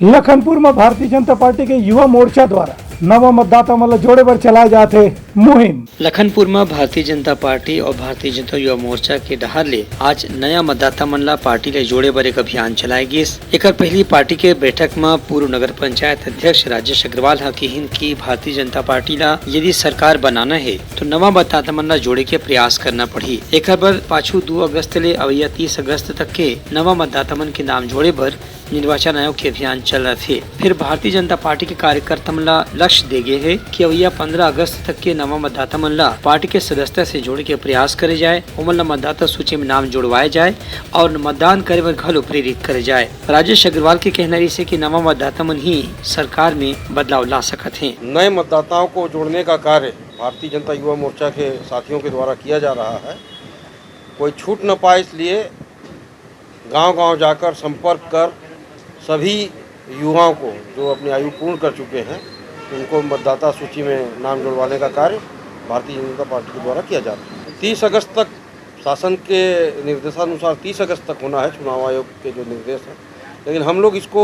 लखनपुर में भारतीय जनता पार्टी के युवा मोर्चा द्वारा नवा मतदाता मन ला जोड़े बर चलाए जाते मुहिम। लखनपुर में भारतीय जनता पार्टी और भारतीय जनता युवा मोर्चा के डहर ले आज नया मतदाता मन ला पार्टी ले जोड़े बर एक अभियान चलाए गिस। एकर पहली पार्टी के बैठक में पूर्व नगर पंचायत अध्यक्ष राजेश अग्रवाल हकीन की भारतीय जनता पार्टी ला यदि सरकार बनाना है तो नवा मतदाता मन ला जोड़े के प्रयास करना पड़ी। एकर बर पाछू 2 अगस्त ले अवैया 30 अगस्त तक के नवा मतदाता मन के नाम जोड़े बर निर्वाचन आयोग के अभियान चल रहे थे। फिर भारतीय जनता पार्टी के कार्यकर्ता मन ला लक्ष्य दे गए है कि अवैया 15 अगस्त तक के नवा मतदाता मन ला पार्टी के सदस्यता से जोड़े के प्रयास करे जाए, उमन ला मतदाता सूची में नाम जुड़वाए जाए और मतदान करे बर घलो प्रेरित करे जाए। राजेश अग्रवाल के कहना से कि नवा मतदाता मन ही सरकार में बदलाव ला सकते हैं। नए मतदाताओं को जोड़ने का कार्य भारतीय जनता युवा मोर्चा के साथियों के द्वारा किया जा रहा है। कोई छूट न पाए इसलिए गांव-गांव जाकर संपर्क कर सभी युवाओं को जो अपनी आयु पूर्ण कर चुके हैं उनको मतदाता सूची में नाम जुड़वाने का कार्य भारतीय जनता पार्टी के द्वारा किया जा रहा है। 30 अगस्त तक शासन के निर्देशानुसार 30 अगस्त तक होना है चुनाव आयोग के जो निर्देश हैं, लेकिन हम लोग इसको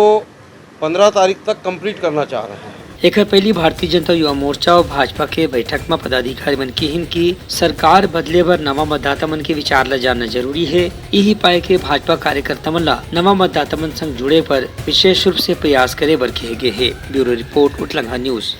15 तारीख तक कंप्लीट करना चाह रहे हैं। एक पहली भारतीय जनता युवा मोर्चा और भाजपा के बैठक में पदाधिकारी मन की सरकार बदले बर नवा मतदाता मन के विचार ला जानना जरूरी है। यही पाए के भाजपा कार्यकर्ता मन ला नवा मतदाता मन संग जुड़े पर विशेष रूप से प्रयास करे बर कहे गए है। ब्यूरो रिपोर्ट उटलंगा न्यूज।